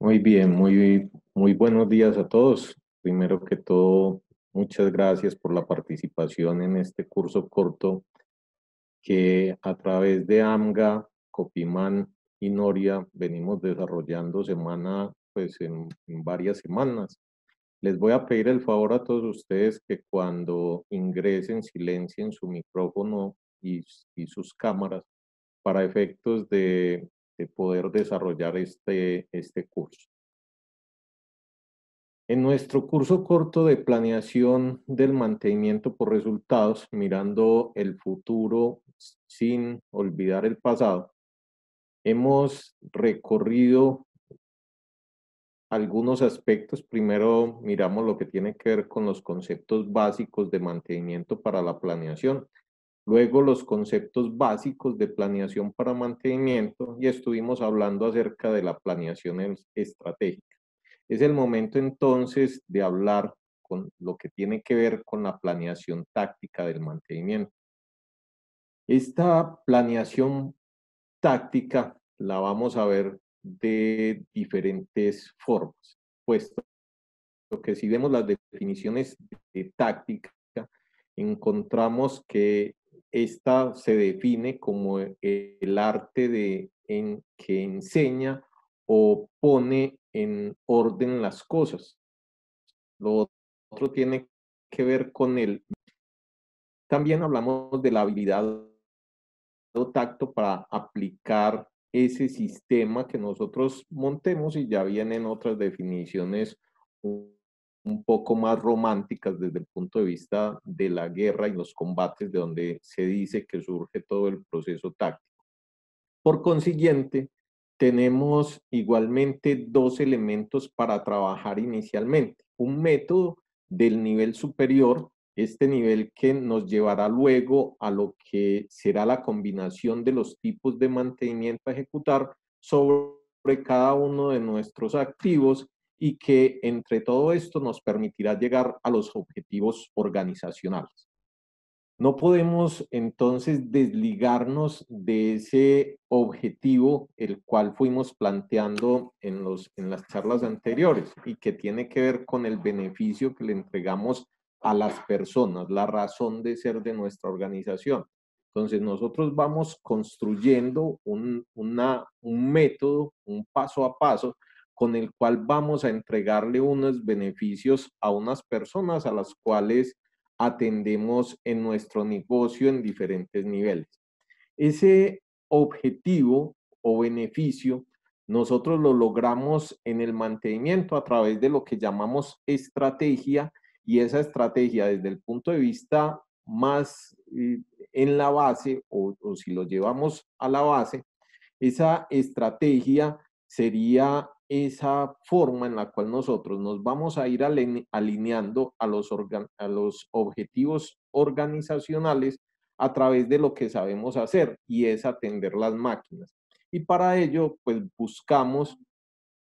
Muy bien, muy buenos días a todos. Primero que todo, muchas gracias por la participación en este curso corto que a través de AMGA, Copimán y Noria venimos desarrollando en varias semanas. Les voy a pedir el favor a todos ustedes que cuando ingresen silencien su micrófono y sus cámaras para efectos de poder desarrollar este curso. En nuestro curso corto de planeación del mantenimiento por resultados, mirando el futuro sin olvidar el pasado, hemos recorrido algunos aspectos. Primero miramos lo que tiene que ver con los conceptos básicos de mantenimiento para la planeación. Luego los conceptos básicos de planeación para mantenimiento y estuvimos hablando acerca de la planeación estratégica. Es el momento entonces de hablar con lo que tiene que ver con la planeación táctica del mantenimiento. Esta planeación táctica la vamos a ver de diferentes formas, puesto que si vemos las definiciones de táctica, encontramos que esta se define como el arte que enseña o pone en orden las cosas. Lo otro tiene que ver con también hablamos de la habilidad o tacto para aplicar ese sistema que nosotros montemos y ya vienen otras definiciones un poco más románticas desde el punto de vista de la guerra y los combates, de donde se dice que surge todo el proceso táctico. Por consiguiente, tenemos igualmente dos elementos para trabajar inicialmente. Un método del nivel superior, este nivel que nos llevará luego a lo que será la combinación de los tipos de mantenimiento a ejecutar sobre cada uno de nuestros activos y que entre todo esto nos permitirá llegar a los objetivos organizacionales. No podemos entonces desligarnos de ese objetivo, el cual fuimos planteando en las charlas anteriores y que tiene que ver con el beneficio que le entregamos a las personas, la razón de ser de nuestra organización. Entonces nosotros vamos construyendo un método, un paso a paso, con el cual vamos a entregarle unos beneficios a unas personas a las cuales atendemos en nuestro negocio en diferentes niveles. Ese objetivo o beneficio nosotros lo logramos en el mantenimiento a través de lo que llamamos estrategia, y esa estrategia desde el punto de vista más en la base o si lo llevamos a la base, esa estrategia sería esa forma en la cual nosotros nos vamos a ir alineando a los objetivos organizacionales a través de lo que sabemos hacer, y es atender las máquinas. Y para ello, pues buscamos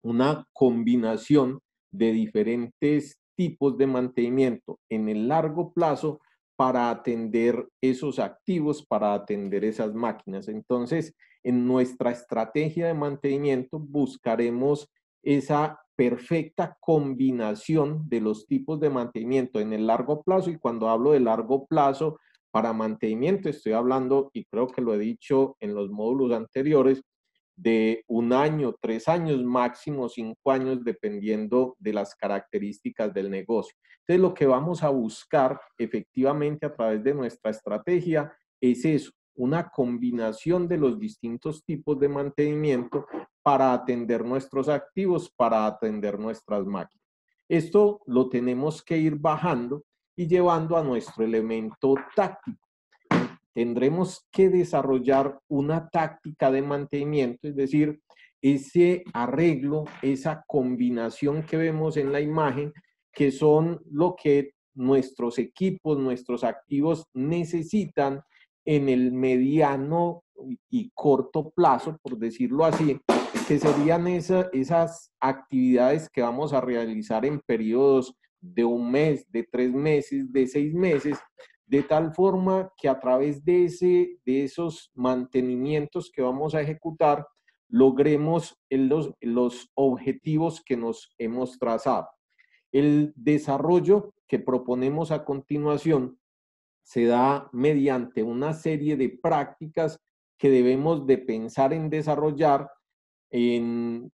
una combinación de diferentes tipos de mantenimiento en el largo plazo para atender esos activos, para atender esas máquinas. Entonces, en nuestra estrategia de mantenimiento buscaremos esa perfecta combinación de los tipos de mantenimiento en el largo plazo. Y cuando hablo de largo plazo para mantenimiento, estoy hablando, y creo que lo he dicho en los módulos anteriores, de 1 año, 3 años, máximo 5 años, dependiendo de las características del negocio. Entonces, lo que vamos a buscar efectivamente a través de nuestra estrategia es eso, una combinación de los distintos tipos de mantenimiento para atender nuestros activos, para atender nuestras máquinas. Esto lo tenemos que ir bajando y llevando a nuestro elemento táctico. Tendremos que desarrollar una táctica de mantenimiento, es decir, ese arreglo, esa combinación que vemos en la imagen, que son lo que nuestros equipos, nuestros activos necesitan en el mediano y corto plazo, por decirlo así, que serían esas actividades que vamos a realizar en periodos de 1 mes, de 3 meses, de 6 meses, de tal forma que a través de esos mantenimientos que vamos a ejecutar, logremos los objetivos que nos hemos trazado. El desarrollo que proponemos a continuación se da mediante una serie de prácticas que debemos de pensar en desarrollar en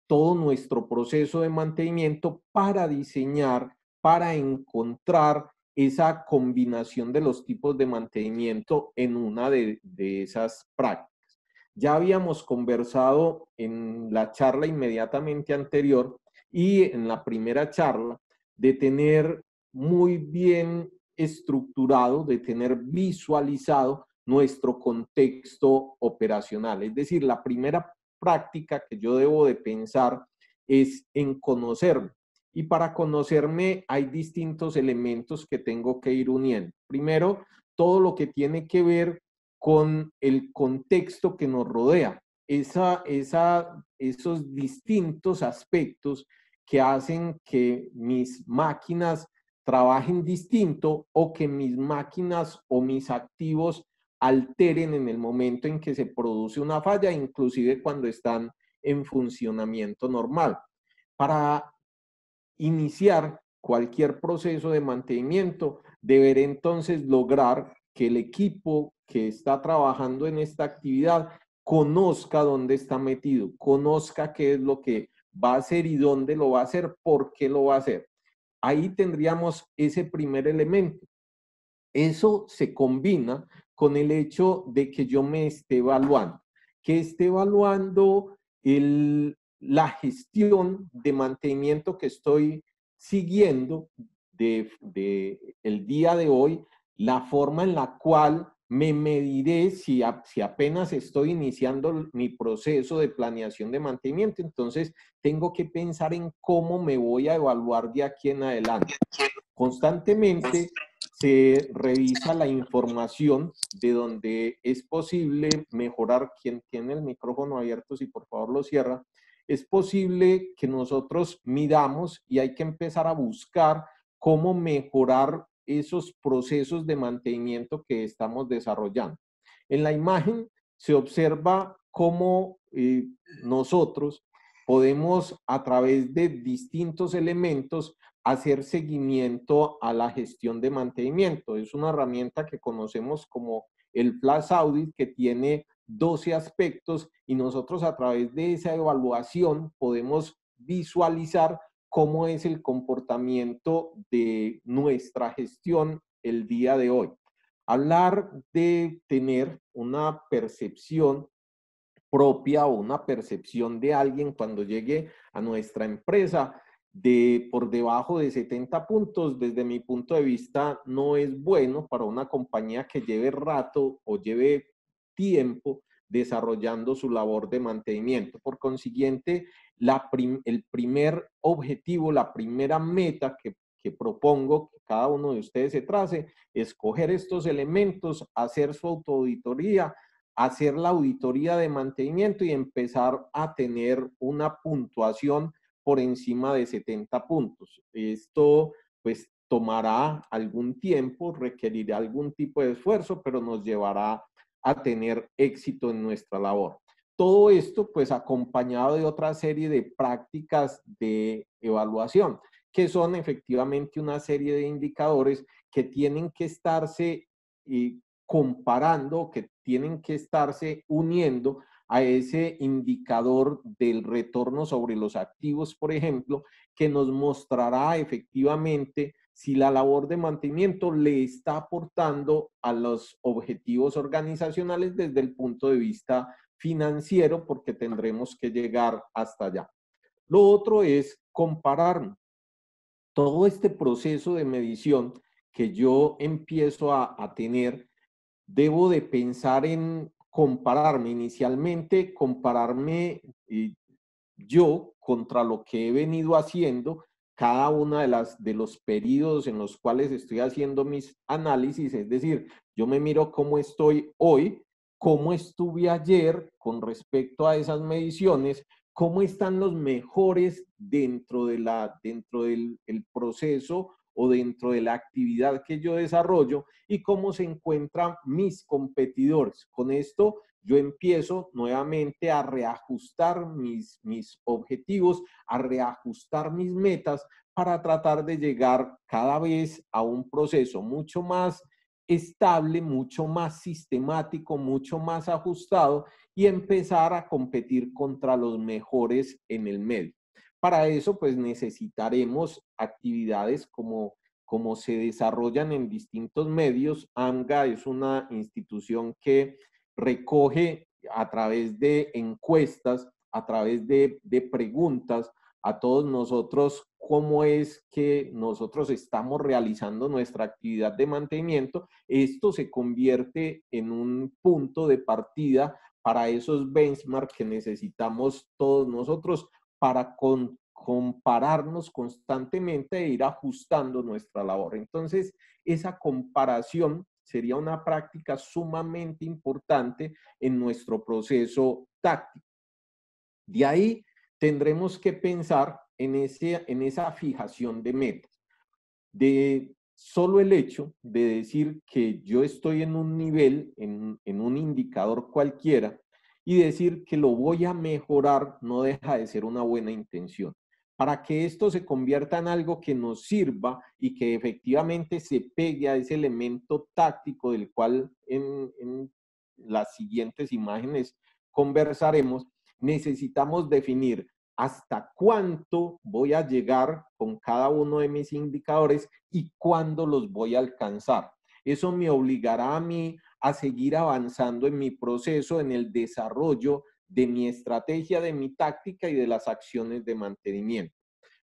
todo nuestro proceso de mantenimiento para diseñar, para encontrar esa combinación de los tipos de mantenimiento en una de esas prácticas. Ya habíamos conversado en la charla inmediatamente anterior y en la primera charla de tener muy bien estructurado, de tener visualizado nuestro contexto operacional. Es decir, la primera práctica que yo debo de pensar es en conocerme. Y para conocerme hay distintos elementos que tengo que ir uniendo. Primero, todo lo que tiene que ver con el contexto que nos rodea, esos distintos aspectos que hacen que mis máquinas trabajen distinto o que mis máquinas o mis activos alteren en el momento en que se produce una falla, inclusive cuando están en funcionamiento normal. Para iniciar cualquier proceso de mantenimiento, deberé entonces lograr que el equipo que está trabajando en esta actividad conozca dónde está metido, conozca qué es lo que va a hacer y dónde lo va a hacer, por qué lo va a hacer. Ahí tendríamos ese primer elemento. Eso se combina con el hecho de que yo me esté evaluando, que esté evaluando la gestión de mantenimiento que estoy siguiendo el día de hoy, la forma en la cual me mediré si apenas estoy iniciando mi proceso de planeación de mantenimiento. Entonces, tengo que pensar en cómo me voy a evaluar de aquí en adelante. Constantemente se revisa la información de donde es posible mejorar. Quien tiene el micrófono abierto, si por favor lo cierra, es posible que nosotros midamos y hay que empezar a buscar cómo mejorar esos procesos de mantenimiento que estamos desarrollando. En la imagen se observa cómo nosotros podemos, a través de distintos elementos, hacer seguimiento a la gestión de mantenimiento. Es una herramienta que conocemos como el Flash Audit, que tiene 12 aspectos y nosotros a través de esa evaluación podemos visualizar cómo es el comportamiento de nuestra gestión el día de hoy. Hablar de tener una percepción propia o una percepción de alguien cuando llegue a nuestra empresa por debajo de 70 puntos, desde mi punto de vista, no es bueno para una compañía que lleve rato o lleve tiempo desarrollando su labor de mantenimiento. Por consiguiente, el primer objetivo, la primera meta que propongo que cada uno de ustedes se trace, es coger estos elementos, hacer su autoauditoría, hacer la auditoría de mantenimiento y empezar a tener una puntuación por encima de 70 puntos. Esto pues tomará algún tiempo, requerirá algún tipo de esfuerzo, pero nos llevará a tener éxito en nuestra labor. Todo esto pues acompañado de otra serie de prácticas de evaluación, que son efectivamente una serie de indicadores que tienen que estarse comparando, que tienen que estarse uniendo a ese indicador del retorno sobre los activos, por ejemplo, que nos mostrará efectivamente si la labor de mantenimiento le está aportando a los objetivos organizacionales desde el punto de vista financiero, porque tendremos que llegar hasta allá. Lo otro es compararnos. Todo este proceso de medición que yo empiezo a tener, debo de pensar en compararme inicialmente, compararme yo contra lo que he venido haciendo, cada una de los periodos en los cuales estoy haciendo mis análisis, es decir, yo me miro cómo estoy hoy, cómo estuve ayer con respecto a esas mediciones, cómo están los mejores dentro del el proceso o dentro de la actividad que yo desarrollo y cómo se encuentran mis competidores. Con esto yo empiezo nuevamente a reajustar mis objetivos, a reajustar mis metas para tratar de llegar cada vez a un proceso mucho más estable, mucho más sistemático, mucho más ajustado y empezar a competir contra los mejores en el medio. Para eso, pues necesitaremos actividades como se desarrollan en distintos medios. AMGA es una institución que recoge a través de encuestas, a través de preguntas a todos nosotros cómo es que nosotros estamos realizando nuestra actividad de mantenimiento. Esto se convierte en un punto de partida para esos benchmarks que necesitamos todos nosotros para compararnos constantemente e ir ajustando nuestra labor. Entonces, esa comparación sería una práctica sumamente importante en nuestro proceso táctico. De ahí tendremos que pensar en esa fijación de metas. De solo el hecho de decir que yo estoy en un nivel, en un indicador cualquiera, y decir que lo voy a mejorar no deja de ser una buena intención. Para que esto se convierta en algo que nos sirva y que efectivamente se pegue a ese elemento táctico del cual en las siguientes imágenes conversaremos, necesitamos definir hasta cuánto voy a llegar con cada uno de mis indicadores y cuándo los voy a alcanzar. Eso me obligará a mí a seguir avanzando en mi proceso, en el desarrollo de mi estrategia, de mi táctica y de las acciones de mantenimiento.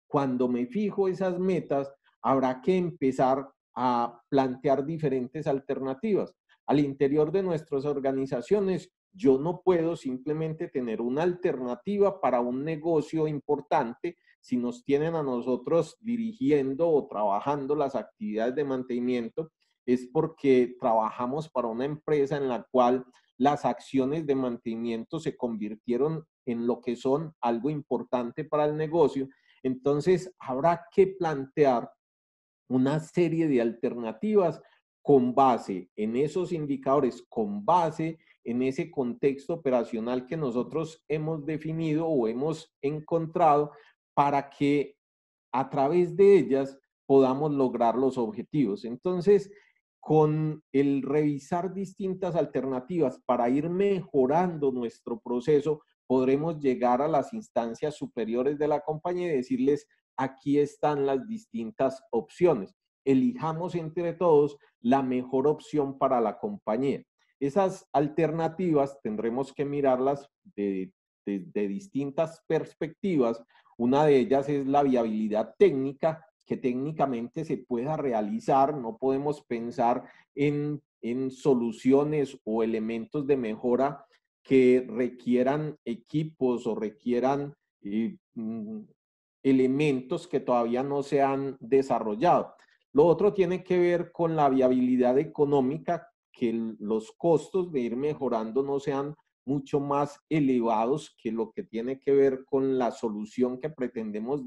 Cuando me fijo esas metas, habrá que empezar a plantear diferentes alternativas. Al interior de nuestras organizaciones, yo no puedo simplemente tener una alternativa para un negocio importante si nos tienen a nosotros dirigiendo o trabajando las actividades de mantenimiento, es porque trabajamos para una empresa en la cual las acciones de mantenimiento se convirtieron en lo que son algo importante para el negocio. Entonces, habrá que plantear una serie de alternativas con base en esos indicadores, con base en ese contexto operacional que nosotros hemos definido o hemos encontrado para que a través de ellas podamos lograr los objetivos. Entonces, con el revisar distintas alternativas para ir mejorando nuestro proceso, podremos llegar a las instancias superiores de la compañía y decirles, aquí están las distintas opciones. Elijamos entre todos la mejor opción para la compañía. Esas alternativas tendremos que mirarlas de distintas perspectivas. Una de ellas es la viabilidad técnica, que técnicamente se pueda realizar. No podemos pensar en soluciones o elementos de mejora que requieran equipos o requieran elementos que todavía no se han desarrollado. Lo otro tiene que ver con la viabilidad económica, que los costos de ir mejorando no sean mucho más elevados que lo que tiene que ver con la solución que pretendemos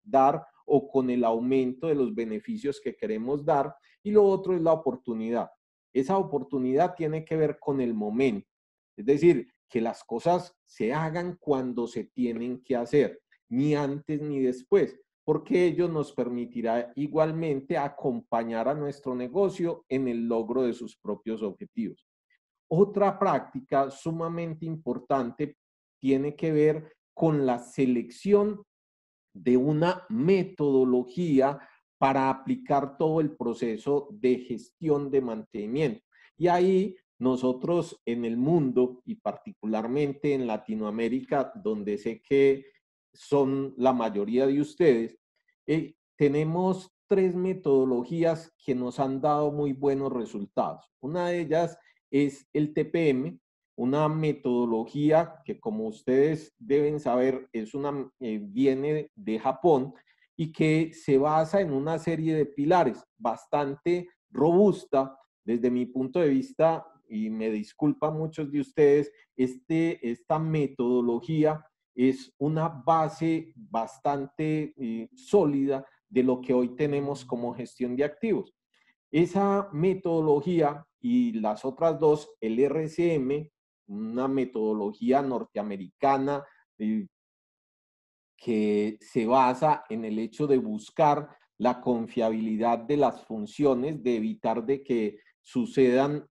dar o con el aumento de los beneficios que queremos dar. Y lo otro es la oportunidad. Esa oportunidad tiene que ver con el momento. Es decir, que las cosas se hagan cuando se tienen que hacer, ni antes ni después, porque ello nos permitirá igualmente acompañar a nuestro negocio en el logro de sus propios objetivos. Otra práctica sumamente importante tiene que ver con la selección de una metodología para aplicar todo el proceso de gestión de mantenimiento. Y ahí nosotros en el mundo y particularmente en Latinoamérica, donde sé que son la mayoría de ustedes, tenemos tres metodologías que nos han dado muy buenos resultados. Una de ellas es el TPM, una metodología que, como ustedes deben saber, viene de Japón y que se basa en una serie de pilares bastante robusta desde mi punto de vista, y me disculpan muchos de ustedes, esta metodología es una base bastante sólida de lo que hoy tenemos como gestión de activos. Esa metodología y las otras dos, el RCM, una metodología norteamericana que se basa en el hecho de buscar la confiabilidad de las funciones, de evitar de que sucedan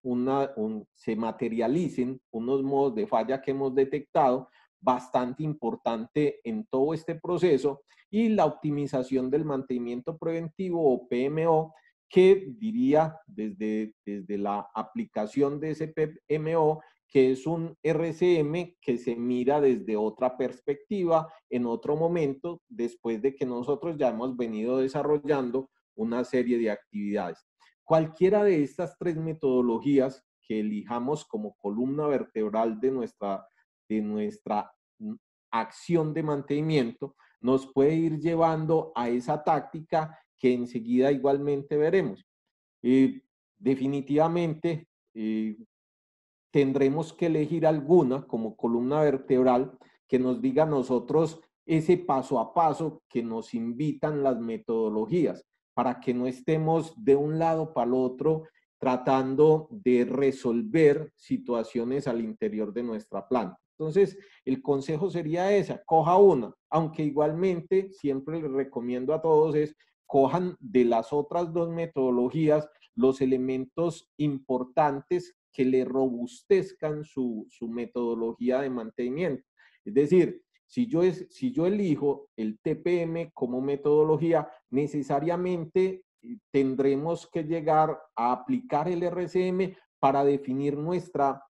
se materialicen unos modos de falla que hemos detectado, bastante importante en todo este proceso, y la optimización del mantenimiento preventivo o PMO, que diría desde la aplicación de ese PMO, que es un RCM que se mira desde otra perspectiva, en otro momento, después de que nosotros ya hemos venido desarrollando una serie de actividades. Cualquiera de estas tres metodologías que elijamos como columna vertebral de nuestra acción de mantenimiento nos puede ir llevando a esa táctica que enseguida igualmente veremos. Definitivamente, tendremos que elegir alguna como columna vertebral que nos diga a nosotros ese paso a paso que nos invitan las metodologías, para que no estemos de un lado para el otro tratando de resolver situaciones al interior de nuestra planta. Entonces, el consejo sería esa, coja una, aunque igualmente siempre les recomiendo a todos es cojan de las otras dos metodologías los elementos importantes que le robustezcan su metodología de mantenimiento. Es decir, si yo elijo el TPM como metodología, necesariamente tendremos que llegar a aplicar el RCM para definir nuestra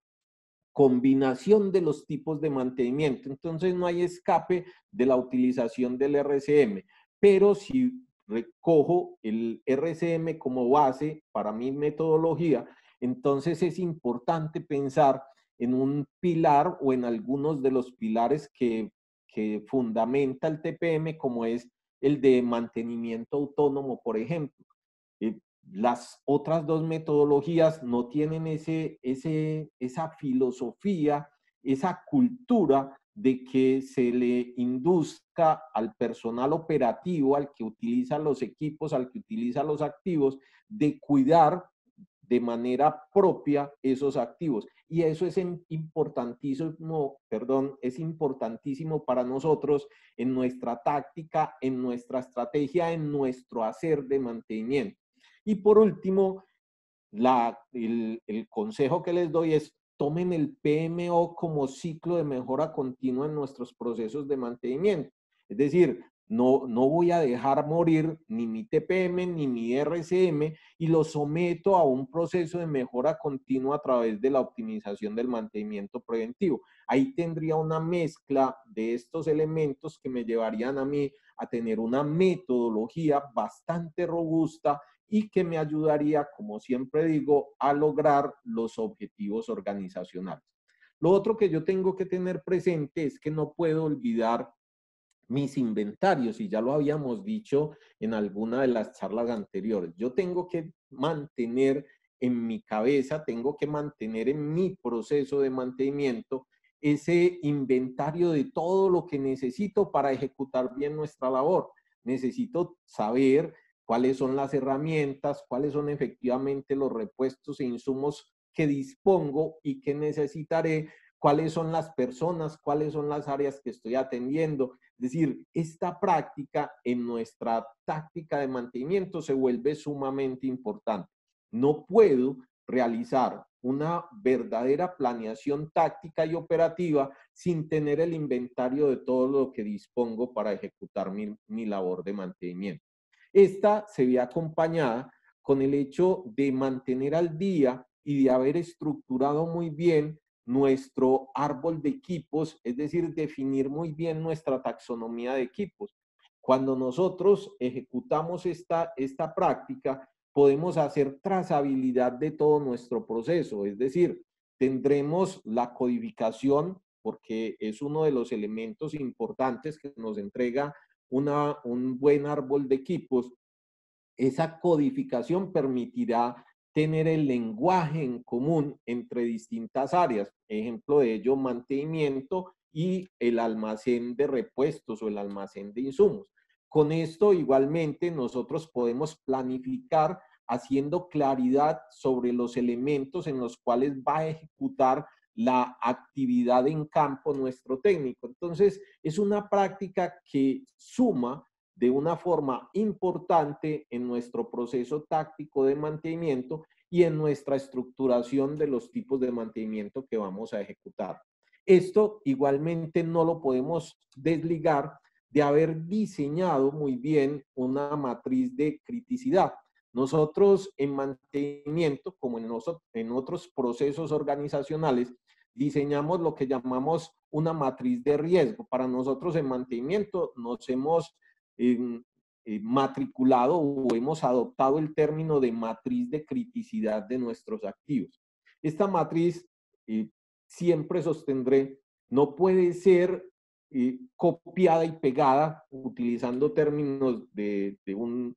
combinación de los tipos de mantenimiento. Entonces no hay escape de la utilización del RCM, pero si recojo el RCM como base para mi metodología, entonces es importante pensar en un pilar o en algunos de los pilares que fundamenta el TPM, como es el de mantenimiento autónomo, por ejemplo. Las otras dos metodologías no tienen esa filosofía, esa cultura de que se le induzca al personal operativo, al que utiliza los equipos, al que utiliza los activos, de cuidar de manera propia esos activos. Y eso es importantísimo para nosotros en nuestra táctica, en nuestra estrategia, en nuestro hacer de mantenimiento. Y por último, el consejo que les doy es tomen el PMO como ciclo de mejora continua en nuestros procesos de mantenimiento. Es decir, no voy a dejar morir ni mi TPM ni mi RCM y lo someto a un proceso de mejora continua a través de la optimización del mantenimiento preventivo. Ahí tendría una mezcla de estos elementos que me llevarían a mí a tener una metodología bastante robusta y que me ayudaría, como siempre digo, a lograr los objetivos organizacionales. Lo otro que yo tengo que tener presente es que no puedo olvidar mis inventarios, y ya lo habíamos dicho en alguna de las charlas anteriores. Yo tengo que mantener en mi cabeza, tengo que mantener en mi proceso de mantenimiento ese inventario de todo lo que necesito para ejecutar bien nuestra labor. Necesito saber cuáles son las herramientas, cuáles son efectivamente los repuestos e insumos que dispongo y que necesitaré, cuáles son las personas, cuáles son las áreas que estoy atendiendo. Es decir, esta práctica en nuestra táctica de mantenimiento se vuelve sumamente importante. No puedo realizar una verdadera planeación táctica y operativa sin tener el inventario de todo lo que dispongo para ejecutar mi labor de mantenimiento. Esta se ve acompañada con el hecho de mantener al día y de haber estructurado muy bien nuestro árbol de equipos, es decir, definir muy bien nuestra taxonomía de equipos. Cuando nosotros ejecutamos esta práctica, podemos hacer trazabilidad de todo nuestro proceso, es decir, tendremos la codificación, porque es uno de los elementos importantes que nos entrega un buen árbol de equipos. Esa codificación permitirá tener el lenguaje en común entre distintas áreas. Ejemplo de ello, mantenimiento y el almacén de repuestos o el almacén de insumos. Con esto igualmente nosotros podemos planificar haciendo claridad sobre los elementos en los cuales va a ejecutar la actividad en campo nuestro técnico. Entonces, es una práctica que suma de una forma importante en nuestro proceso táctico de mantenimiento y en nuestra estructuración de los tipos de mantenimiento que vamos a ejecutar. Esto igualmente no lo podemos desligar de haber diseñado muy bien una matriz de criticidad. Nosotros en mantenimiento, como en otros procesos organizacionales, diseñamos lo que llamamos una matriz de riesgo. Para nosotros en mantenimiento nos hemos matriculado o hemos adoptado el término de matriz de criticidad de nuestros activos. Esta matriz, siempre sostendré, no puede ser copiada y pegada utilizando términos de un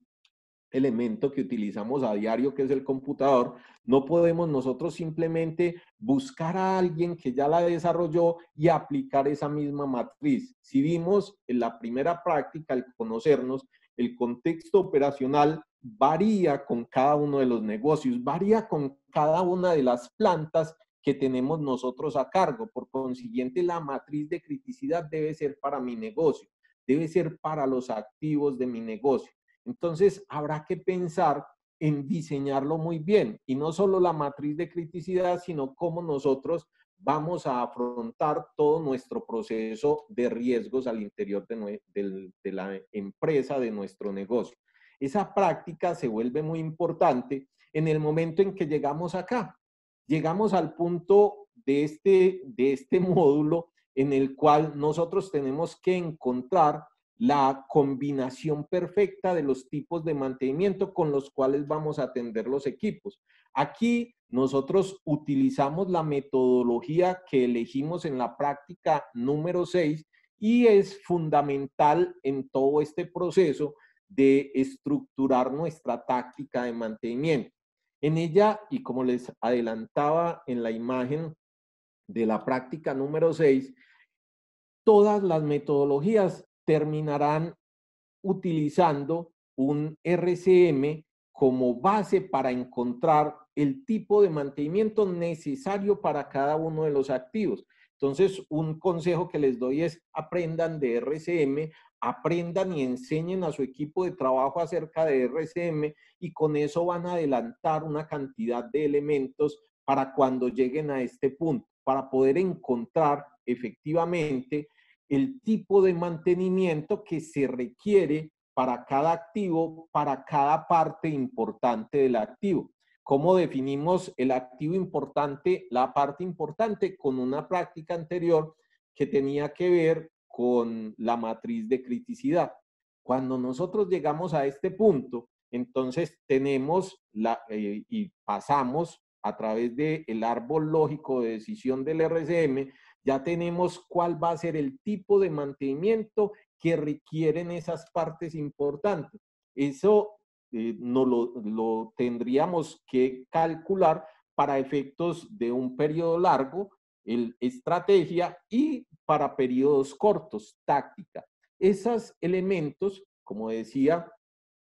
elemento que utilizamos a diario, que es el computador. No podemos nosotros simplemente buscar a alguien que ya la desarrolló y aplicar esa misma matriz. Si vimos en la primera práctica, al conocernos, el contexto operacional varía con cada uno de los negocios, varía con cada una de las plantas que tenemos nosotros a cargo. Por consiguiente, la matriz de criticidad debe ser para mi negocio, debe ser para los activos de mi negocio. Entonces, habrá que pensar en diseñarlo muy bien, y no solo la matriz de criticidad, sino cómo nosotros vamos a afrontar todo nuestro proceso de riesgos al interior de la empresa, de nuestro negocio. Esa práctica se vuelve muy importante en el momento en que llegamos acá. Llegamos al punto de este módulo en el cual nosotros tenemos que encontrar la combinación perfecta de los tipos de mantenimiento con los cuales vamos a atender los equipos. Aquí nosotros utilizamos la metodología que elegimos en la práctica número 6 y es fundamental en todo este proceso de estructurar nuestra táctica de mantenimiento. En ella, y como les adelantaba en la imagen de la práctica número 6, todas las metodologías terminarán utilizando un RCM como base para encontrar el tipo de mantenimiento necesario para cada uno de los activos. Entonces, un consejo que les doy es aprendan de RCM, aprendan y enseñen a su equipo de trabajo acerca de RCM y con eso van a adelantar una cantidad de elementos para cuando lleguen a este punto, para poder encontrar efectivamente el tipo de mantenimiento que se requiere para cada activo, para cada parte importante del activo. ¿Cómo definimos el activo importante, la parte importante? Con una práctica anterior que tenía que ver con la matriz de criticidad. Cuando nosotros llegamos a este punto, entonces tenemos y pasamos a través del árbol lógico de decisión del RCM, ya tenemos cuál va a ser el tipo de mantenimiento que requieren esas partes importantes. Eso no lo tendríamos que calcular para efectos de un periodo largo, estrategia, y para periodos cortos, táctica. Esos elementos, como decía,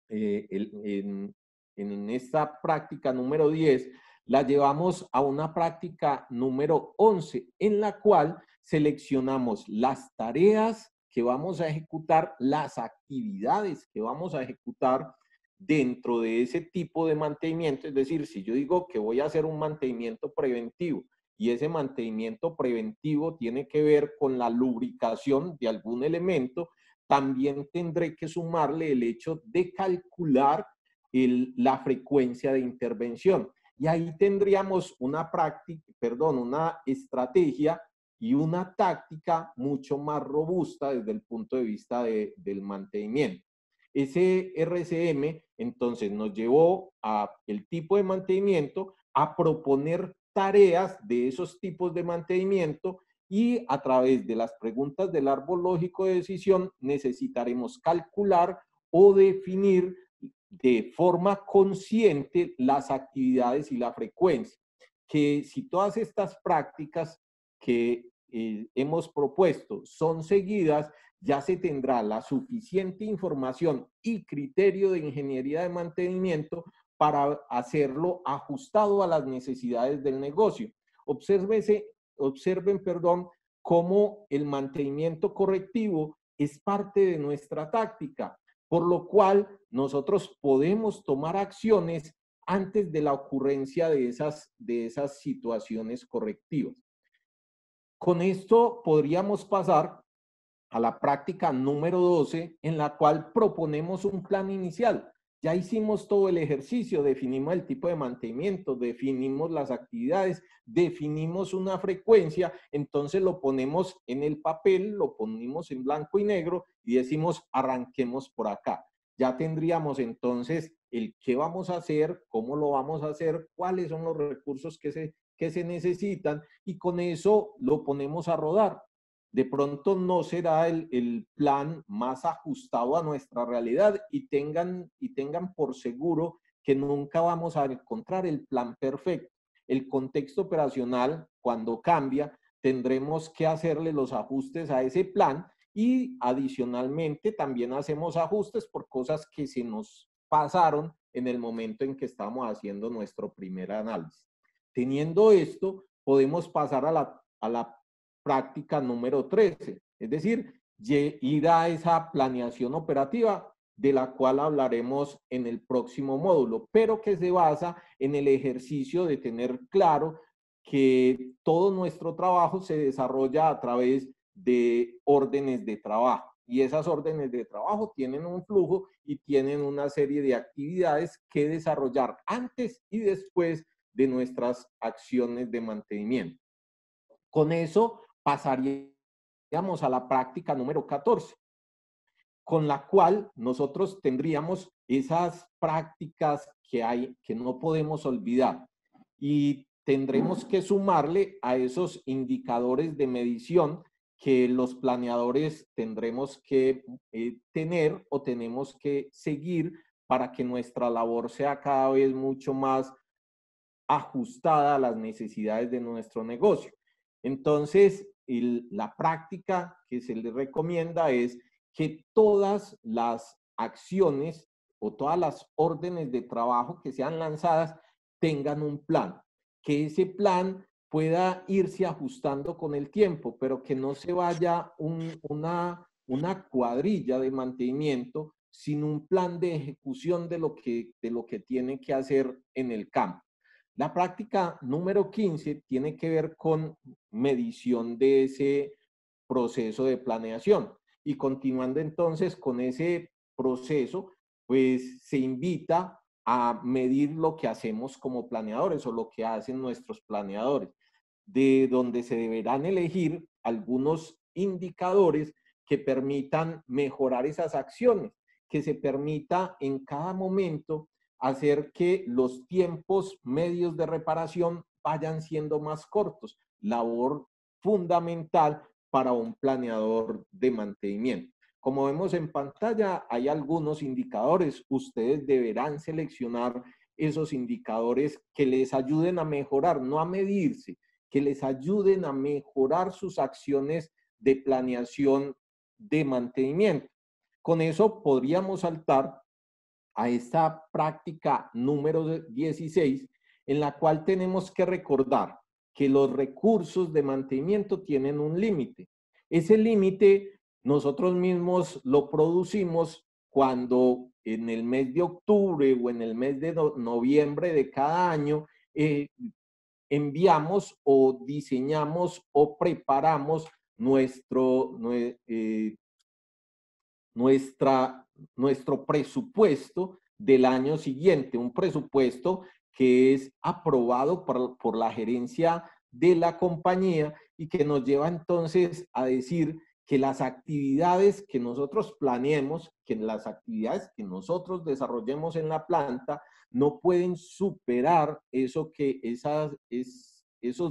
en esta práctica número 10, la llevamos a una práctica número 11, en la cual seleccionamos las tareas que vamos a ejecutar, las actividades que vamos a ejecutar dentro de ese tipo de mantenimiento. Es decir, si yo digo que voy a hacer un mantenimiento preventivo y ese mantenimiento preventivo tiene que ver con la lubricación de algún elemento, también tendré que sumarle el hecho de calcular la frecuencia de intervención. Y ahí tendríamos una una estrategia y una táctica mucho más robusta desde el punto de vista del mantenimiento. Ese RCM entonces nos llevó a el tipo de mantenimiento, a proponer tareas de esos tipos de mantenimiento, y a través de las preguntas del árbol lógico de decisión necesitaremos calcular o definir de forma consciente las actividades y la frecuencia. Que si todas estas prácticas que hemos propuesto son seguidas, ya se tendrá la suficiente información y criterio de ingeniería de mantenimiento para hacerlo ajustado a las necesidades del negocio. Observen, cómo el mantenimiento correctivo es parte de nuestra táctica, por lo cual nosotros podemos tomar acciones antes de la ocurrencia de esas situaciones correctivas. Con esto podríamos pasar a la práctica número 12, en la cual proponemos un plan inicial. Ya hicimos todo el ejercicio, definimos el tipo de mantenimiento, definimos las actividades, definimos una frecuencia, entonces lo ponemos en el papel, lo ponemos en blanco y negro y decimos arranquemos por acá. Ya tendríamos entonces el qué vamos a hacer, cómo lo vamos a hacer, cuáles son los recursos que se necesitan y con eso lo ponemos a rodar. De pronto no será el plan más ajustado a nuestra realidad y tengan por seguro que nunca vamos a encontrar el plan perfecto. El contexto operacional, cuando cambia, tendremos que hacerle los ajustes a ese plan y adicionalmente también hacemos ajustes por cosas que se nos pasaron en el momento en que estamos haciendo nuestro primer análisis. Teniendo esto, podemos pasar a la práctica número 13, es decir, ir a esa planeación operativa de la cual hablaremos en el próximo módulo, pero que se basa en el ejercicio de tener claro que todo nuestro trabajo se desarrolla a través de órdenes de trabajo. Y esas órdenes de trabajo tienen un flujo y tienen una serie de actividades que desarrollar antes y después de nuestras acciones de mantenimiento. Con eso pasaríamos a la práctica número 14, con la cual nosotros tendríamos esas prácticas que no podemos olvidar y tendremos que sumarle a esos indicadores de medición que los planeadores tendremos que tener o tenemos que seguir para que nuestra labor sea cada vez mucho más ajustada a las necesidades de nuestro negocio. Entonces, la práctica que se le recomienda es que todas las acciones o todas las órdenes de trabajo que sean lanzadas tengan un plan, que ese plan pueda irse ajustando con el tiempo, pero que no se vaya una cuadrilla de mantenimiento sin un plan de ejecución de lo que tiene que hacer en el campo. La práctica número 15 tiene que ver con medición de ese proceso de planeación. Y continuando entonces con ese proceso, pues se invita a medir lo que hacemos como planeadores o lo que hacen nuestros planeadores, de donde se deberán elegir algunos indicadores que permitan mejorar esas acciones, que se permita en cada momento hacer que los tiempos medios de reparación vayan siendo más cortos, labor fundamental para un planeador de mantenimiento. Como vemos en pantalla, hay algunos indicadores. Ustedes deberán seleccionar esos indicadores que les ayuden a mejorar, no a medirse, que les ayuden a mejorar sus acciones de planeación de mantenimiento. Con eso podríamos saltar a esta práctica número 16, en la cual tenemos que recordar que los recursos de mantenimiento tienen un límite. Ese límite nosotros mismos lo producimos cuando en el mes de octubre o en el mes de noviembre de cada año enviamos o diseñamos o preparamos nuestro presupuesto del año siguiente, un presupuesto que es aprobado por la gerencia de la compañía y que nos lleva entonces a decir que las actividades que nosotros planeemos, que las actividades que nosotros desarrollemos en la planta no pueden superar esos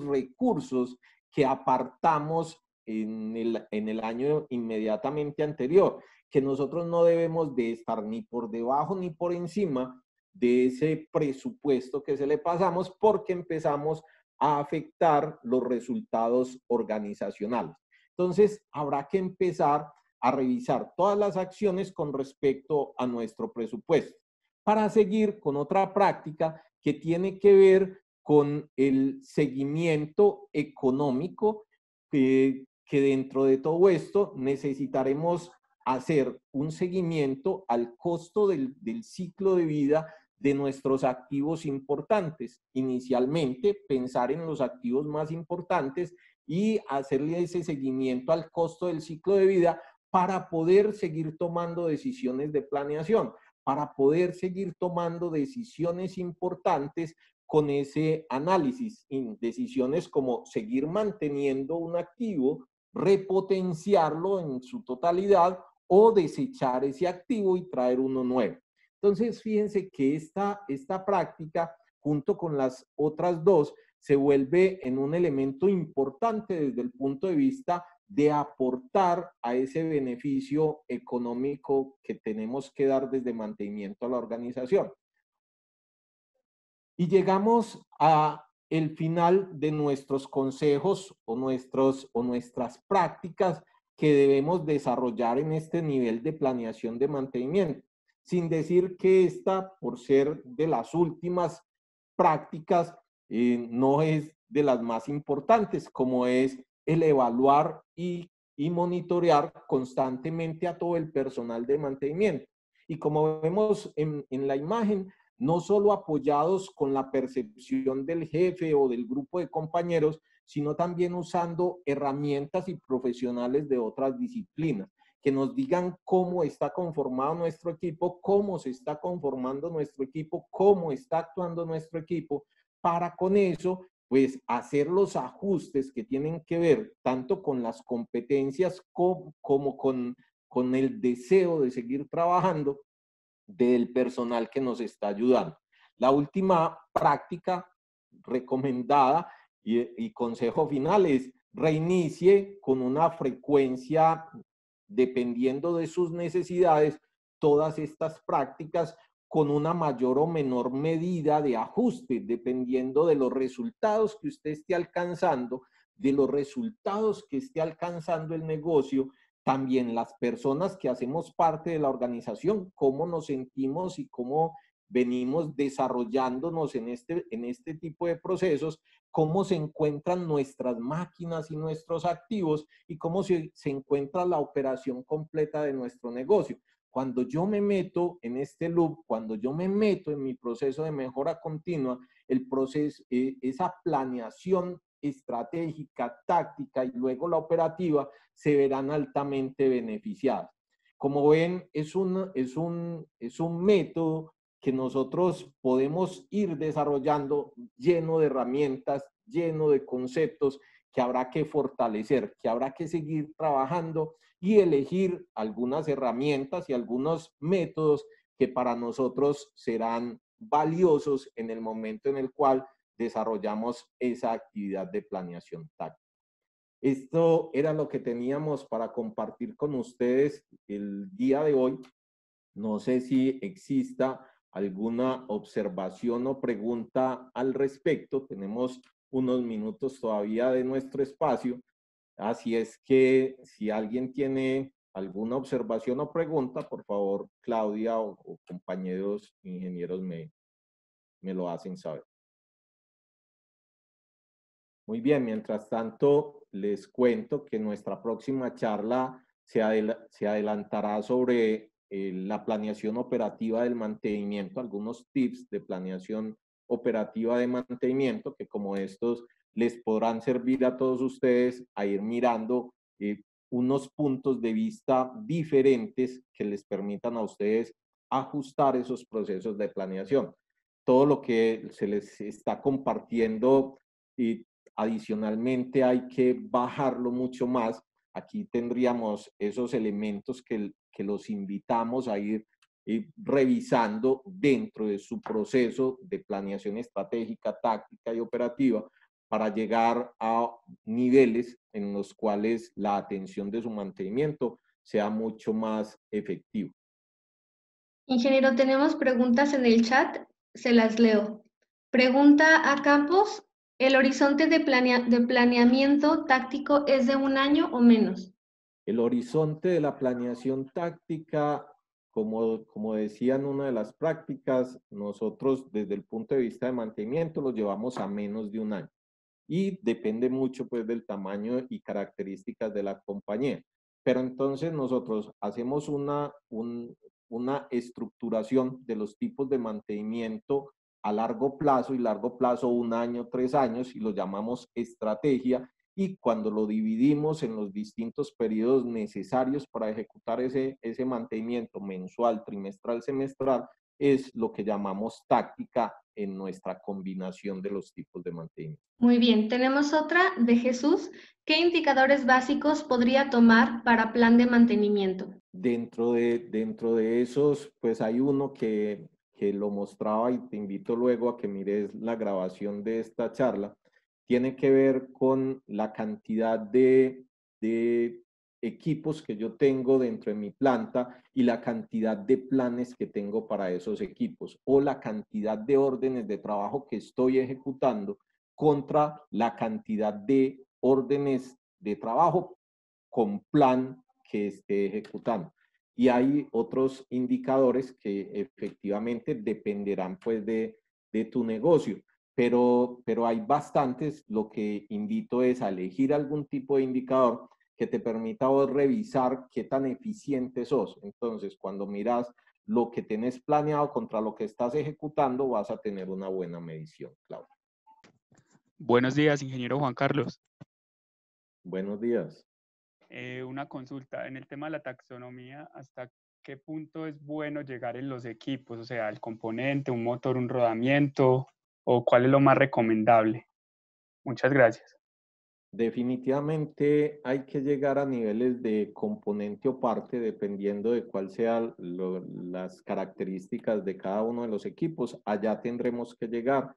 recursos que apartamos en el año inmediatamente anterior, que nosotros no debemos de estar ni por debajo ni por encima de ese presupuesto que se le pasamos porque empezamos a afectar los resultados organizacionales. Entonces, habrá que empezar a revisar todas las acciones con respecto a nuestro presupuesto, para seguir con otra práctica que tiene que ver con el seguimiento económico, que dentro de todo esto necesitaremos hacer un seguimiento al costo del ciclo de vida de nuestros activos importantes. Inicialmente, pensar en los activos más importantes y hacerle ese seguimiento al costo del ciclo de vida para poder seguir tomando decisiones de planeación, para poder seguir tomando decisiones importantes con ese análisis, decisiones como seguir manteniendo un activo, repotenciarlo en su totalidad o desechar ese activo y traer uno nuevo. Entonces, fíjense que esta práctica, junto con las otras dos, se vuelve en un elemento importante desde el punto de vista de aportar a ese beneficio económico que tenemos que dar desde mantenimiento a la organización. Y llegamos a el final de nuestros consejos o nuestras prácticas que debemos desarrollar en este nivel de planeación de mantenimiento, sin decir que esta, por ser de las últimas prácticas, no es de las más importantes, como es el evaluar y monitorear constantemente a todo el personal de mantenimiento. Y como vemos en la imagen, no solo apoyados con la percepción del jefe o del grupo de compañeros, sino también usando herramientas y profesionales de otras disciplinas, que nos digan cómo está conformado nuestro equipo, cómo se está conformando nuestro equipo, cómo está actuando nuestro equipo, para con eso, pues, hacer los ajustes que tienen que ver tanto con las competencias como con el deseo de seguir trabajando del personal que nos está ayudando. La última práctica recomendada y consejo final es reinicie con una frecuencia dependiendo de sus necesidades todas estas prácticas con una mayor o menor medida de ajuste, dependiendo de los resultados que usted esté alcanzando, de los resultados que esté alcanzando el negocio, también las personas que hacemos parte de la organización, cómo nos sentimos y cómo venimos desarrollándonos en este tipo de procesos, cómo se encuentran nuestras máquinas y nuestros activos y cómo se encuentra la operación completa de nuestro negocio. Cuando yo me meto en este loop, cuando yo me meto en mi proceso de mejora continua, el proceso, esa planeación estratégica, táctica y luego la operativa se verán altamente beneficiadas. Como ven, es un método que nosotros podemos ir desarrollando lleno de herramientas, lleno de conceptos que habrá que fortalecer, que habrá que seguir trabajando y elegir algunas herramientas y algunos métodos que para nosotros serán valiosos en el momento en el cual desarrollamos esa actividad de planeación táctica. Esto era lo que teníamos para compartir con ustedes el día de hoy. No sé si exista alguna observación o pregunta al respecto. Tenemos unos minutos todavía de nuestro espacio. Así es que si alguien tiene alguna observación o pregunta, por favor, Claudia o compañeros ingenieros me lo hacen saber. Muy bien, mientras tanto, les cuento que nuestra próxima charla se adelantará sobre la planeación operativa del mantenimiento, algunos tips de planeación operativa de mantenimiento que como estos les podrán servir a todos ustedes a ir mirando unos puntos de vista diferentes que les permitan a ustedes ajustar esos procesos de planeación. Todo lo que se les está compartiendo y adicionalmente hay que bajarlo mucho más. Aquí tendríamos esos elementos que los invitamos a ir revisando dentro de su proceso de planeación estratégica, táctica y operativa para llegar a niveles en los cuales la atención de su mantenimiento sea mucho más efectiva. Ingeniero, tenemos preguntas en el chat, se las leo. Pregunta a Campos, ¿el horizonte de planeamiento táctico es de un año o menos? El horizonte de la planeación táctica, como decía en una de las prácticas, nosotros desde el punto de vista de mantenimiento lo llevamos a menos de un año y depende mucho pues del tamaño y características de la compañía. Pero entonces nosotros hacemos una estructuración de los tipos de mantenimiento a largo plazo un año, 3 años, y lo llamamos estrategia, y cuando lo dividimos en los distintos periodos necesarios para ejecutar ese mantenimiento mensual, trimestral, semestral, es lo que llamamos táctica en nuestra combinación de los tipos de mantenimiento. Muy bien, tenemos otra de Jesús. ¿Qué indicadores básicos podría tomar para plan de mantenimiento? Dentro de esos, pues hay uno que lo mostraba y te invito luego a que mires la grabación de esta charla. Tiene que ver con la cantidad de equipos que yo tengo dentro de mi planta y la cantidad de planes que tengo para esos equipos o la cantidad de órdenes de trabajo que estoy ejecutando contra la cantidad de órdenes de trabajo con plan que esté ejecutando. Y hay otros indicadores que efectivamente dependerán pues de tu negocio, pero hay bastantes. Lo que invito es a elegir algún tipo de indicador que te permita vos revisar qué tan eficiente sos. Entonces, cuando miras lo que tenés planeado contra lo que estás ejecutando, vas a tener una buena medición, Claudio. Buenos días, ingeniero Juan Carlos. Buenos días. Una consulta en el tema de la taxonomía, ¿hasta qué punto es bueno llegar en los equipos? O sea, el componente, un motor, un rodamiento, o cuál es lo más recomendable. Muchas gracias. Definitivamente hay que llegar a niveles de componente o parte dependiendo de cuál sean las características de cada uno de los equipos. Allá tendremos que llegar.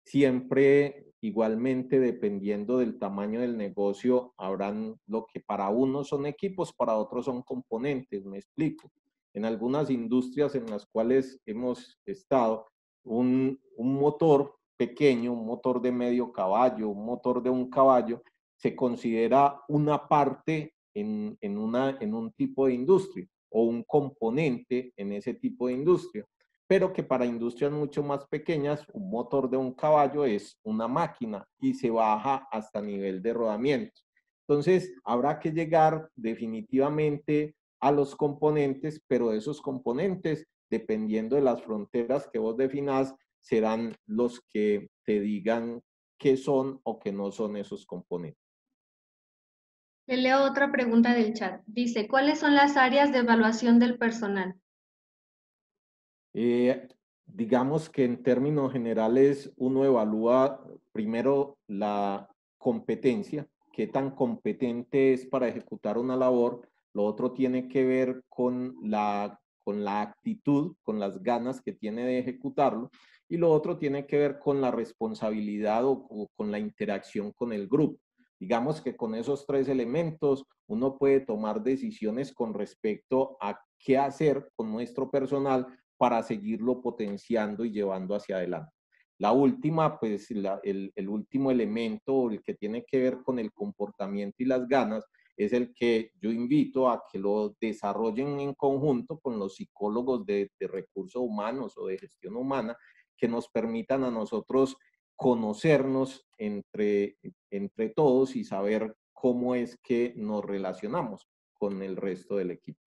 Siempre igualmente dependiendo del tamaño del negocio, habrán lo que para unos son equipos, para otros son componentes, me explico. En algunas industrias en las cuales hemos estado, un motor pequeño, un motor de medio caballo, un motor de un caballo, se considera una parte en un tipo de industria o un componente en ese tipo de industria, pero que para industrias mucho más pequeñas, un motor de un caballo es una máquina y se baja hasta nivel de rodamiento. Entonces, habrá que llegar definitivamente a los componentes, pero esos componentes, dependiendo de las fronteras que vos definas, serán los que te digan qué son o qué no son esos componentes. Le leo otra pregunta del chat. Dice, ¿cuáles son las áreas de evaluación del personal? Digamos que en términos generales uno evalúa primero la competencia, qué tan competente es para ejecutar una labor. Lo otro tiene que ver con la actitud, con las ganas que tiene de ejecutarlo. Y lo otro tiene que ver con la responsabilidad o con la interacción con el grupo. Digamos que con esos tres elementos uno puede tomar decisiones con respecto a qué hacer con nuestro personal para seguirlo potenciando y llevando hacia adelante. La última, pues el último elemento, el que tiene que ver con el comportamiento y las ganas, es el que yo invito a que lo desarrollen en conjunto con los psicólogos de recursos humanos o de gestión humana, que nos permitan a nosotros conocernos entre todos y saber cómo es que nos relacionamos con el resto del equipo.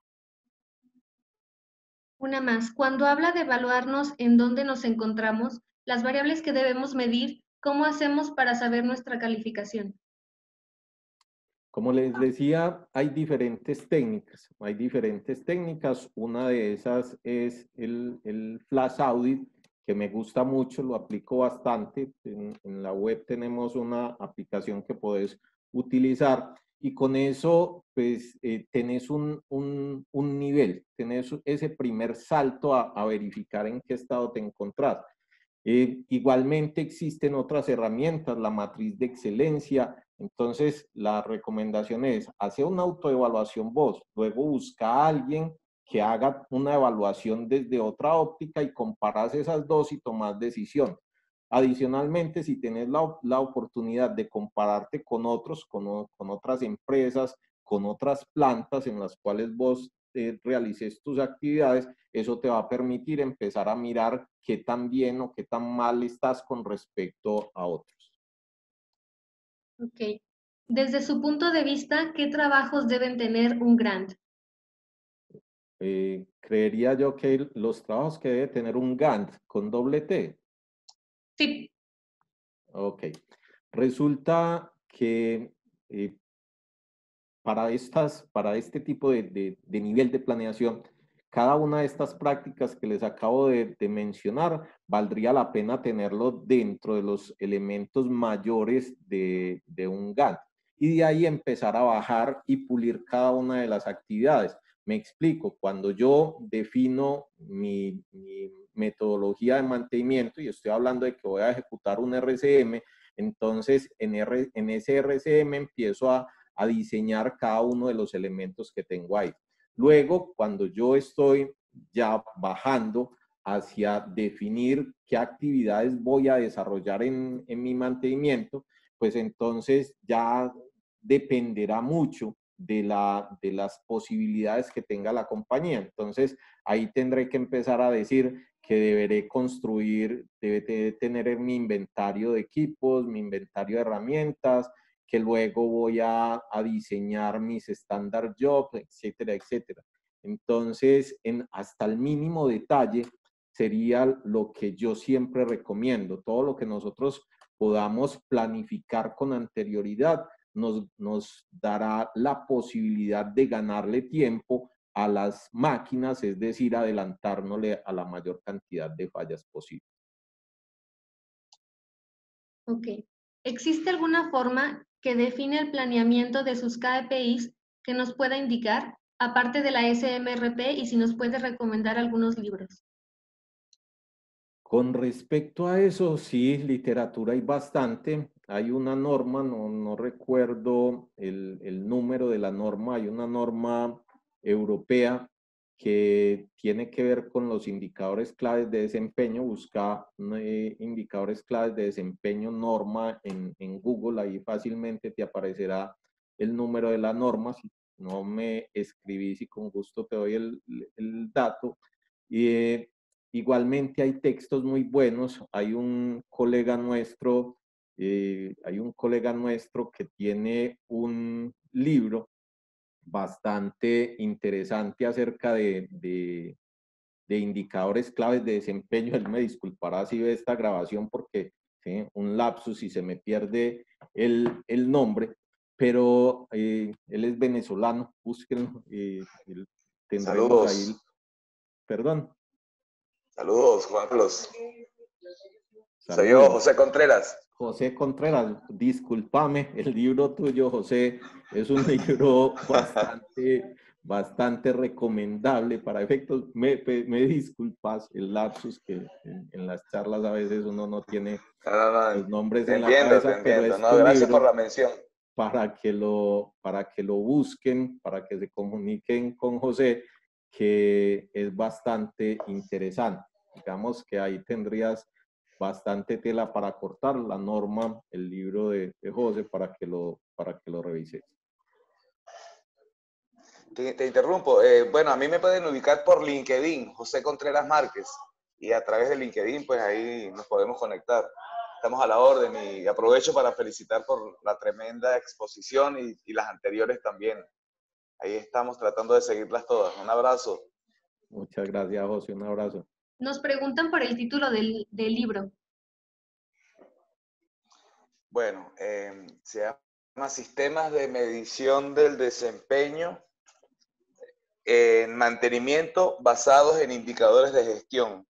Una más. Cuando habla de evaluarnos en dónde nos encontramos, las variables que debemos medir, ¿cómo hacemos para saber nuestra calificación? Como les decía, hay diferentes técnicas. Una de esas es el Flash Audit, que me gusta mucho, lo aplico bastante. En la web tenemos una aplicación que podés utilizar y con eso, pues, tenés un nivel, tenés ese primer salto a verificar en qué estado te encontrás. Igualmente existen otras herramientas, la matriz de excelencia. Entonces, la recomendación es hacer una autoevaluación vos, luego busca a alguien que haga una evaluación desde otra óptica y comparas esas dos y tomas decisión. Adicionalmente, si tienes la oportunidad de compararte con otros, con otras empresas, con otras plantas en las cuales vos realices tus actividades, eso te va a permitir empezar a mirar qué tan bien o qué tan mal estás con respecto a otros. Ok. Desde su punto de vista, ¿qué trabajos deben tener un grant? Creería yo que los trabajos que debe tener un Gantt con doble T. Sí. Ok. Resulta que para este tipo de nivel de planeación, cada una de estas prácticas que les acabo de mencionar, valdría la pena tenerlo dentro de los elementos mayores de un Gantt. Y de ahí empezar a bajar y pulir cada una de las actividades. Me explico, cuando yo defino mi metodología de mantenimiento y estoy hablando de que voy a ejecutar un RCM, entonces en ese RCM empiezo a diseñar cada uno de los elementos que tengo ahí. Luego, cuando yo estoy ya bajando hacia definir qué actividades voy a desarrollar en mi mantenimiento, pues entonces ya dependerá mucho de las posibilidades que tenga la compañía. Entonces, ahí tendré que empezar a decir que deberé construir, debe tener mi inventario de equipos, mi inventario de herramientas, que luego voy a diseñar mis standard jobs, etcétera, etcétera. Entonces, hasta el mínimo detalle sería lo que yo siempre recomiendo. Todo lo que nosotros podamos planificar con anterioridad nos dará la posibilidad de ganarle tiempo a las máquinas, es decir, adelantárnosle a la mayor cantidad de fallas posible. Ok. ¿Existe alguna forma que define el planeamiento de sus KPIs que nos pueda indicar, aparte de la SMRP, y si nos puede recomendar algunos libros? Con respecto a eso, sí, literatura hay bastante. Hay una norma, no recuerdo el número de la norma, hay una norma europea que tiene que ver con los indicadores claves de desempeño. Busca indicadores claves de desempeño norma en Google, ahí fácilmente te aparecerá el número de la norma. Si no me escribís y con gusto te doy el dato. Y igualmente hay textos muy buenos. Hay un colega nuestro que tiene un libro bastante interesante acerca de indicadores claves de desempeño. Él me disculpará si ve esta grabación porque ¿sí? Un lapsus y se me pierde el nombre, pero él es venezolano, búsquenlo. Tendremos ahí, Saludos. perdón. Saludos, Juan Carlos. Soy yo, Saludos. José Contreras. José Contreras, discúlpame, el libro tuyo, José, es un libro bastante recomendable para efectos. Me disculpas el lapsus que en las charlas a veces uno no tiene los nombres Te en la entiendo, te cabeza, pero entiendo. No, este gracias por libro la mención. para que lo busquen, para que se comuniquen con José, que es bastante interesante. Digamos que ahí tendrías bastante tela para cortar la norma, el libro de José, para que lo revises. Te interrumpo. Bueno, a mí me pueden ubicar por LinkedIn, José Contreras Márquez. Y a través de LinkedIn, pues ahí nos podemos conectar. Estamos a la orden y aprovecho para felicitar por la tremenda exposición y las anteriores también. Ahí estamos tratando de seguirlas todas. Un abrazo. Muchas gracias, José. Un abrazo. Nos preguntan por el título del libro. Bueno, se llama Sistemas de Medición del Desempeño en Mantenimiento basados en indicadores de gestión.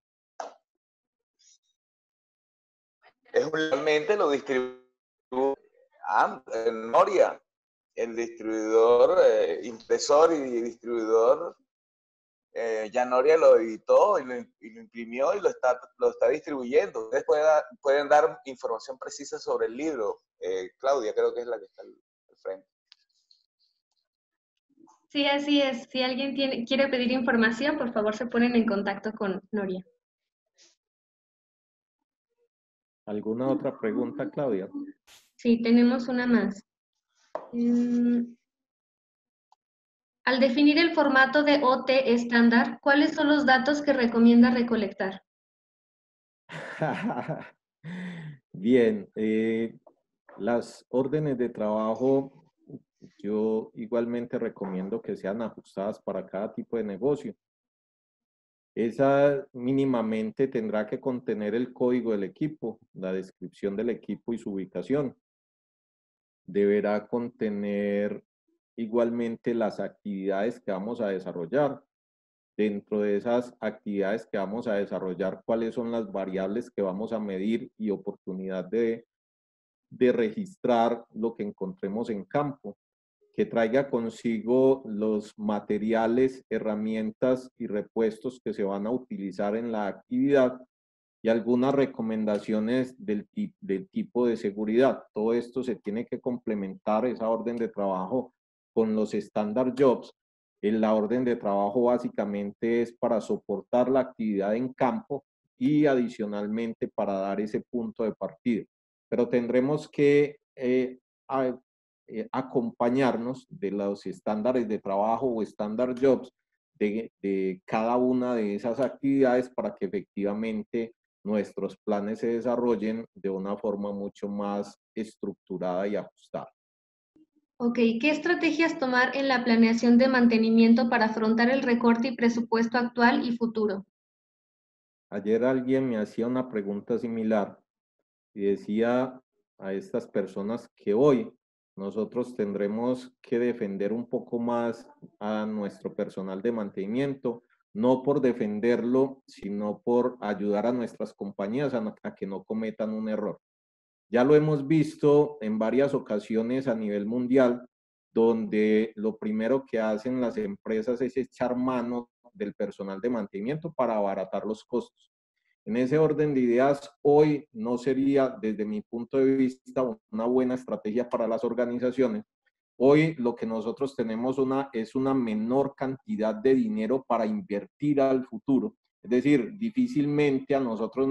Es realmente lo distribuye en Noria, el distribuidor, impresor y distribuidor. Ya Noria lo editó y lo imprimió y lo está distribuyendo. Ustedes pueden dar información precisa sobre el libro. Claudia, creo que es la que está al frente. Sí, así es. Si alguien quiere pedir información, por favor se ponen en contacto con Noria. ¿Alguna otra pregunta, Claudia? Sí, tenemos una más. Al definir el formato de OT estándar, ¿cuáles son los datos que recomienda recolectar? Bien, las órdenes de trabajo yo igualmente recomiendo que sean ajustadas para cada tipo de negocio. Esa mínimamente tendrá que contener el código del equipo, la descripción del equipo y su ubicación. Deberá contener igualmente las actividades que vamos a desarrollar. Dentro de esas actividades que vamos a desarrollar, cuáles son las variables que vamos a medir y oportunidad de registrar lo que encontremos en campo, que traiga consigo los materiales, herramientas y repuestos que se van a utilizar en la actividad y algunas recomendaciones del tipo de seguridad. Todo esto se tiene que complementar, esa orden de trabajo, con los standard jobs. La orden de trabajo básicamente es para soportar la actividad en campo y adicionalmente para dar ese punto de partida. Pero tendremos que acompañarnos de los estándares de trabajo o standard jobs de cada una de esas actividades para que efectivamente nuestros planes se desarrollen de una forma mucho más estructurada y ajustada. Ok, ¿qué estrategias tomar en la planeación de mantenimiento para afrontar el recorte y presupuesto actual y futuro? Ayer alguien me hacía una pregunta similar y decía a estas personas que hoy nosotros tendremos que defender un poco más a nuestro personal de mantenimiento, no por defenderlo, sino por ayudar a nuestras compañías a que no cometan un error. Ya lo hemos visto en varias ocasiones a nivel mundial, donde lo primero que hacen las empresas es echar mano del personal de mantenimiento para abaratar los costos. En ese orden de ideas, hoy no sería, desde mi punto de vista, una buena estrategia para las organizaciones. Hoy lo que nosotros tenemos es una menor cantidad de dinero para invertir al futuro. Es decir, difícilmente a nosotros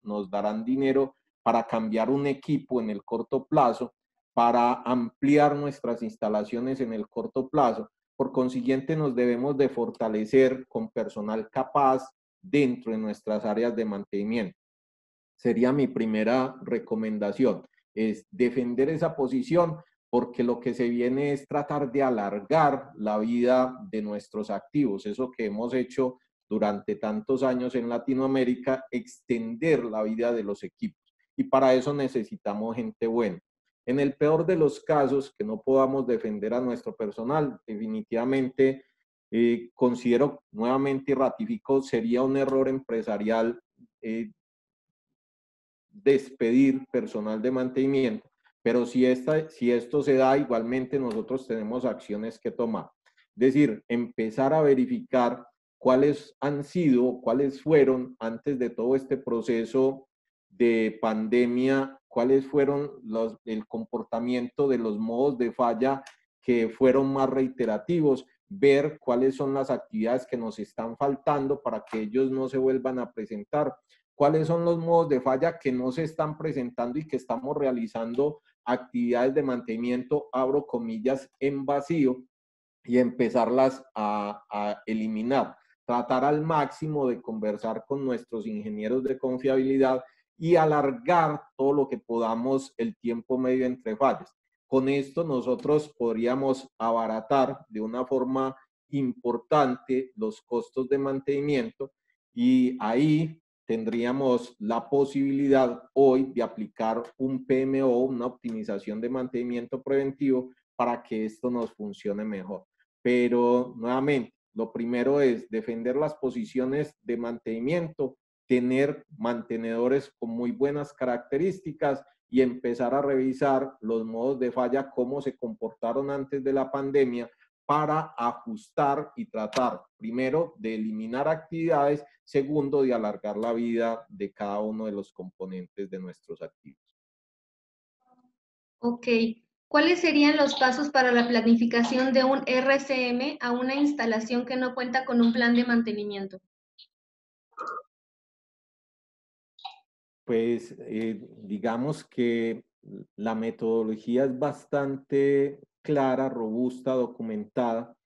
nos darán dinero para cambiar un equipo en el corto plazo, para ampliar nuestras instalaciones en el corto plazo. Por consiguiente, nos debemos de fortalecer con personal capaz dentro de nuestras áreas de mantenimiento. Sería mi primera recomendación, es defender esa posición porque lo que se viene es tratar de alargar la vida de nuestros activos, eso que hemos hecho durante tantos años en Latinoamérica, extender la vida de los equipos. Y para eso necesitamos gente buena. En el peor de los casos, que no podamos defender a nuestro personal, definitivamente considero nuevamente y ratifico, sería un error empresarial despedir personal de mantenimiento, pero si esto se da, igualmente nosotros tenemos acciones que tomar. Es decir, empezar a verificar cuáles han sido, cuáles fueron antes de todo este proceso de pandemia, cuáles fueron el comportamiento de los modos de falla que fueron más reiterativos, ver cuáles son las actividades que nos están faltando para que ellos no se vuelvan a presentar, cuáles son los modos de falla que no se están presentando y que estamos realizando actividades de mantenimiento, abro comillas, en vacío, y empezarlas a eliminar. Tratar al máximo de conversar con nuestros ingenieros de confiabilidad y alargar todo lo que podamos el tiempo medio entre fallas. Con esto nosotros podríamos abaratar de una forma importante los costos de mantenimiento y ahí tendríamos la posibilidad hoy de aplicar un PMO, una optimización de mantenimiento preventivo, para que esto nos funcione mejor. Pero nuevamente, lo primero es defender las posiciones de mantenimiento, tener mantenedores con muy buenas características y empezar a revisar los modos de falla, cómo se comportaron antes de la pandemia, para ajustar y tratar, primero, de eliminar actividades, segundo, de alargar la vida de cada uno de los componentes de nuestros activos. Ok, ¿cuáles serían los pasos para la planificación de un RCM a una instalación que no cuenta con un plan de mantenimiento? Pues digamos que la metodología es bastante clara, robusta, documentada,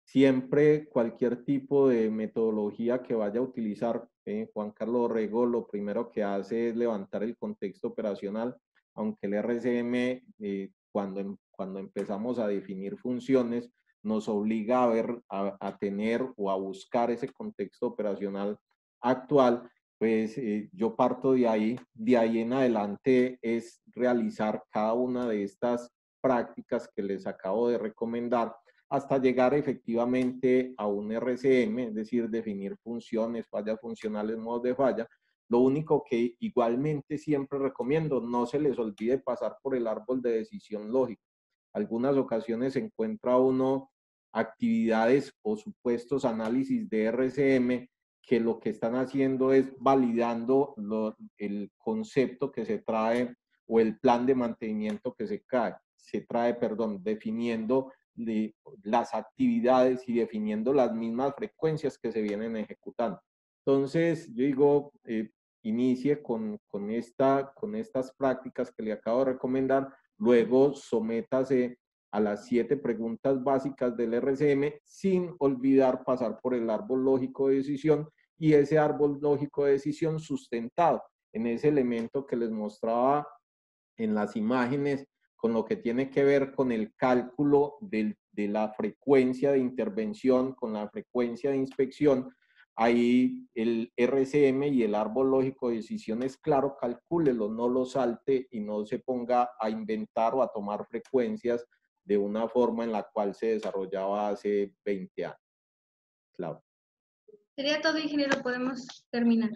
siempre cualquier tipo de metodología que vaya a utilizar, Juan Carlos Orrego lo primero que hace es levantar el contexto operacional, aunque el RCM, cuando empezamos a definir funciones, nos obliga a tener o a buscar ese contexto operacional actual, pues yo parto de ahí en adelante es realizar cada una de estas prácticas que les acabo de recomendar hasta llegar efectivamente a un RCM, es decir, definir funciones, fallas funcionales, modos de falla. Lo único que igualmente siempre recomiendo, no se les olvide pasar por el árbol de decisión lógica. Algunas ocasiones se encuentra uno actividades o supuestos análisis de RCM que lo que están haciendo es validando el concepto que se trae o el plan de mantenimiento que se trae, definiendo las actividades y definiendo las mismas frecuencias que se vienen ejecutando. Entonces, yo digo, inicie con estas prácticas que le acabo de recomendar, luego sométase a las 7 preguntas básicas del RCM sin olvidar pasar por el árbol lógico de decisión y ese árbol lógico de decisión sustentado en ese elemento que les mostraba en las imágenes con lo que tiene que ver con el cálculo de la frecuencia de intervención, con la frecuencia de inspección. Ahí el RCM y el árbol lógico de decisión es claro, calcúlelo, no lo salte y no se ponga a inventar o a tomar frecuencias de una forma en la cual se desarrollaba hace 20 años. Claro. Sería todo, ingeniero, podemos terminar.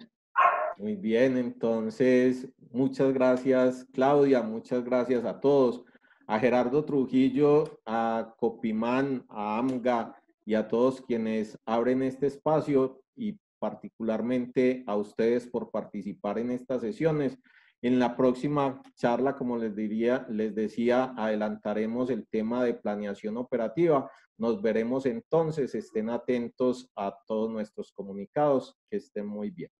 Muy bien, entonces, muchas gracias, Claudia, muchas gracias a todos, a Gerardo Trujillo, a Copimán, a AMGA y a todos quienes abren este espacio y particularmente a ustedes por participar en estas sesiones. En la próxima charla, como les decía, adelantaremos el tema de planeación operativa. Nos veremos entonces, estén atentos a todos nuestros comunicados, que estén muy bien.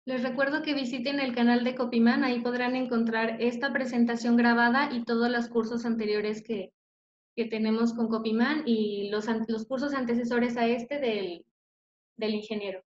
Les recuerdo que visiten el canal de Copimán, ahí podrán encontrar esta presentación grabada y todos los cursos anteriores que tenemos con Copimán y los cursos antecesores a este del ingeniero.